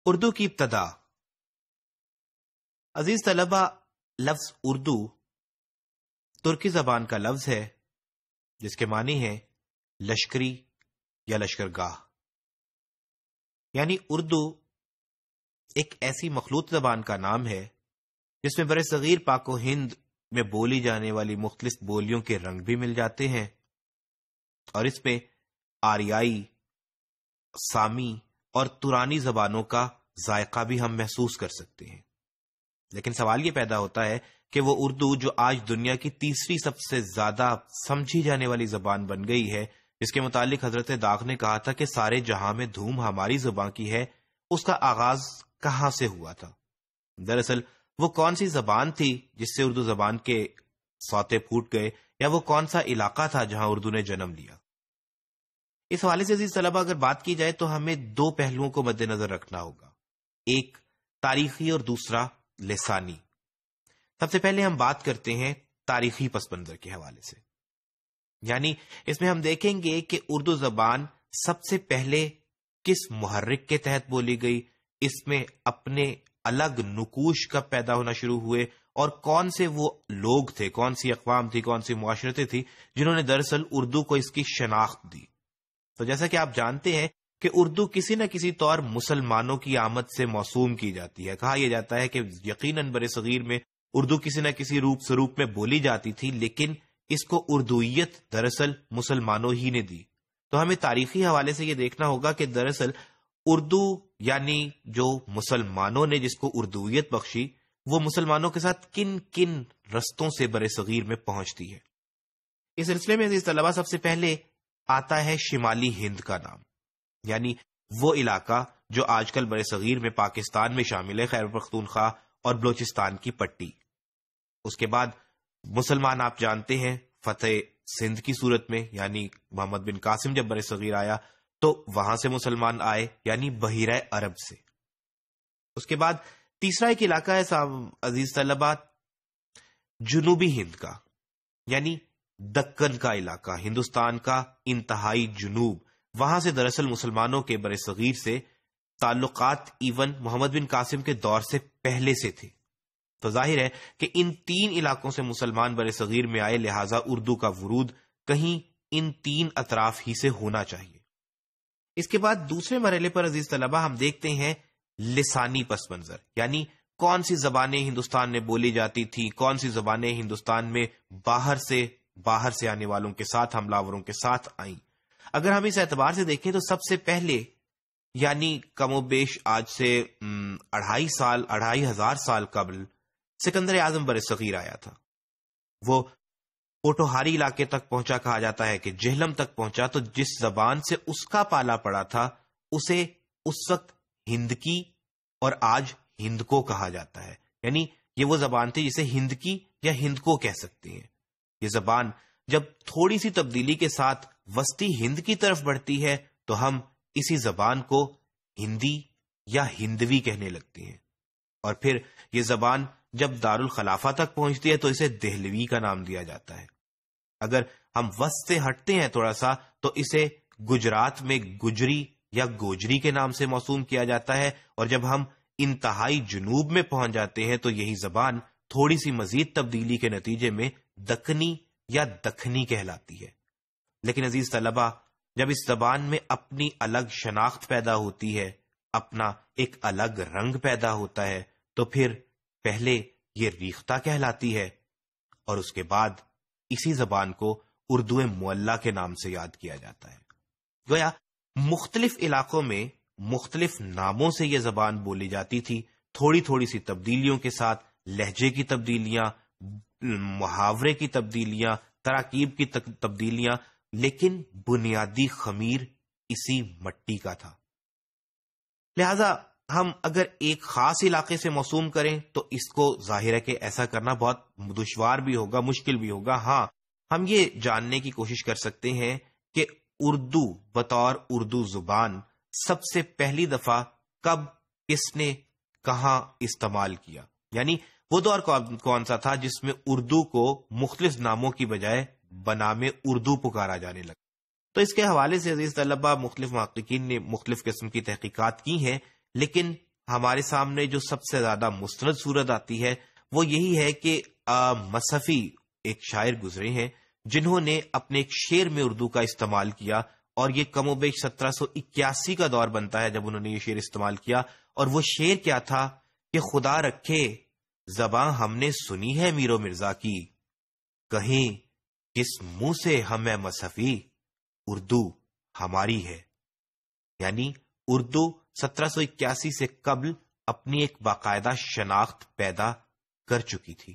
اردو کی ابتدا۔ عزیز طلبہ، لفظ اردو ترکی زبان کا لفظ ہے جس کے معنی ہے لشکری یا لشکرگاہ۔ یعنی اردو ایک ایسی مخلوط زبان کا نام ہے جس میں برصغیر پاک و ہند میں بولی جانے والی مختلف بولیوں کے رنگ بھی مل جاتے ہیں، اور اس میں آریائی، سامی اور ترانی زبانوں کا ذائقہ بھی ہم محسوس کر سکتے ہیں۔ لیکن سوال یہ پیدا ہوتا ہے کہ وہ اردو جو آج دنیا کی تیسری سب سے زیادہ سمجھی جانے والی زبان بن گئی ہے، جس کے متعلق حضرت داغ نے کہا تھا کہ سارے جہاں میں دھوم ہماری زبان کی ہے، اس کا آغاز کہاں سے ہوا تھا؟ دراصل وہ کون سی زبان تھی جس سے اردو زبان کے سوتے پھوٹ گئے، یا وہ کون سا علاقہ تھا جہاں اردو نے جنم لیا؟ اس حوالے سے عزیز طلبہ اگر بات کی جائے تو ہمیں دو پہلوؤں کو مد نظر رکھنا ہوگا، ایک تاریخی اور دوسرا لسانی۔ سب سے پہلے ہم بات کرتے ہیں تاریخی پس منظر کے حوالے سے، یعنی اس میں ہم دیکھیں گے کہ اردو زبان سب سے پہلے کس محرک کے تحت بولی گئی، اس میں اپنے الگ نقوش کب پیدا ہونا شروع ہوئے، اور کون سے وہ لوگ تھے، کون سی اقوام تھی، کون سی معاشرتیں تھی جنہوں نے دراصل اردو کو اس کی شناخت دی۔ تو جیسا کہ آپ جانتے ہیں کہ اردو کسی نہ کسی طور مسلمانوں کی آمد سے موسوم کی جاتی ہے۔ کہا یہ جاتا ہے کہ یقیناً برصغیر میں اردو کسی نہ کسی روپ سروپ میں بولی جاتی تھی، لیکن اس کو اردویت دراصل مسلمانوں ہی نے دی۔ تو ہمیں تاریخی حوالے سے یہ دیکھنا ہوگا کہ دراصل اردو یعنی جو مسلمانوں نے جس کو اردویت بخشی، وہ مسلمانوں کے ساتھ کن کن رستوں سے برصغیر میں پہنچتی ہے۔ اس سلسلے میں عزیز طلبہ سب سے پہلے آتا ہے شمالی ہند کا نام، یعنی وہ علاقہ جو آج کل برصغیر میں پاکستان میں شامل ہے، خیبر پختونخوا اور بلوچستان کی پٹی۔ اس کے بعد مسلمان آپ جانتے ہیں فتح سندھ کی صورت میں، یعنی محمد بن قاسم جب برصغیر آیا تو وہاں سے مسلمان آئے، یعنی بحیرہ عرب سے۔ اس کے بعد تیسرا ایک علاقہ ہے عزیز طلبہ جنوبی ہند کا، یعنی دکن کا علاقہ، ہندوستان کا انتہائی جنوب۔ وہاں سے دراصل مسلمانوں کے برصغیر سے تعلقات ایون محمد بن قاسم کے دور سے پہلے سے تھے۔ تو ظاہر ہے کہ ان تین علاقوں سے مسلمان برصغیر میں آئے، لہٰذا اردو کا ورود کہیں ان تین اطراف ہی سے ہونا چاہیے۔ اس کے بعد دوسرے مرحلے پر عزیز طلبہ ہم دیکھتے ہیں لسانی پس منظر، یعنی کون سی زبانیں ہندوستان میں بولی جاتی تھی، کون سی زبانیں ہندوستان میں باہر سے آنے والوں کے ساتھ، حملہ آوروں کے ساتھ آئیں۔ اگر ہم اس اعتبار سے دیکھیں تو سب سے پہلے، یعنی کم و بیش آج سے 2500 سال قبل سکندر اعظم برصغیر آیا تھا۔ وہ پوٹوہاری علاقے تک پہنچا، کہا جاتا ہے کہ جہلم تک پہنچا، تو جس زبان سے اس کا پالا پڑا تھا اسے اس وقت ہند کی اور آج ہند کو کہا جاتا ہے، یعنی یہ وہ زبان تھی جسے ہند کی یا ہند کو کہہ سکتے ہیں۔ یہ زبان جب تھوڑی سی تبدیلی کے ساتھ وسطی ہند کی طرف بڑھتی ہے تو ہم اسی زبان کو ہندی یا ہندوی کہنے لگتے ہیں، اور پھر یہ زبان جب دارالخلافہ تک پہنچتی ہے تو اسے دہلوی کا نام دیا جاتا ہے۔ اگر ہم وسط سے ہٹتے ہیں تھوڑا سا تو اسے گجرات میں گجری یا گوجری کے نام سے موسوم کیا جاتا ہے، اور جب ہم انتہائی جنوب میں پہنچ جاتے ہیں تو یہی زبان تھوڑی سی مزید تبدیلی کے نتیجے میں دکنی یا دکھنی کہلاتی ہے۔ لیکن عزیز طلبہ، جب اس زبان میں اپنی الگ شناخت پیدا ہوتی ہے، اپنا ایک الگ رنگ پیدا ہوتا ہے، تو پھر پہلے یہ ریختہ کہلاتی ہے، اور اس کے بعد اسی زبان کو اردو معلیٰ کے نام سے یاد کیا جاتا ہے۔ گویا مختلف علاقوں میں مختلف ناموں سے یہ زبان بولی جاتی تھی، تھوڑی تھوڑی سی تبدیلیوں کے ساتھ، لہجے کی تبدیلیاں، محاورے کی تبدیلیاں، تراکیب کی تبدیلیاں، لیکن بنیادی خمیر اسی مٹی کا تھا۔ لہذا ہم اگر ایک خاص علاقے سے موسوم کریں تو اس کو ظاہر ہے کہ ایسا کرنا بہت دشوار بھی ہوگا، مشکل بھی ہوگا۔ ہاں، ہم یہ جاننے کی کوشش کر سکتے ہیں کہ اردو بطور اردو زبان سب سے پہلی دفعہ کب، کس نے، کہاں استعمال کیا، یعنی وہ دور کون سا تھا جس میں اردو کو مختلف ناموں کی بجائے بنام اردو پکارا جانے لگا۔ تو اس کے حوالے سے عزیز طلبہ مختلف محققین نے مختلف قسم کی تحقیقات کی ہیں، لیکن ہمارے سامنے جو سب سے زیادہ مستند صورت آتی ہے وہ یہی ہے کہ مصحفی ایک شاعر گزرے ہیں جنہوں نے اپنے ایک شعر میں اردو کا استعمال کیا، اور یہ کم و بیش 1781 کا دور بنتا ہے جب انہوں نے یہ شعر استعمال کیا. اور وہ شعر کیا تھا کہ خدا رکھے زباں ہم نے سنی ہے میر و مرزا کی، کہیں کس منہ سے ہمیں مصحفی، اردو ہماری ہے. یعنی اردو 1781 سے قبل اپنی ایک باقاعدہ شناخت پیدا کر چکی تھی.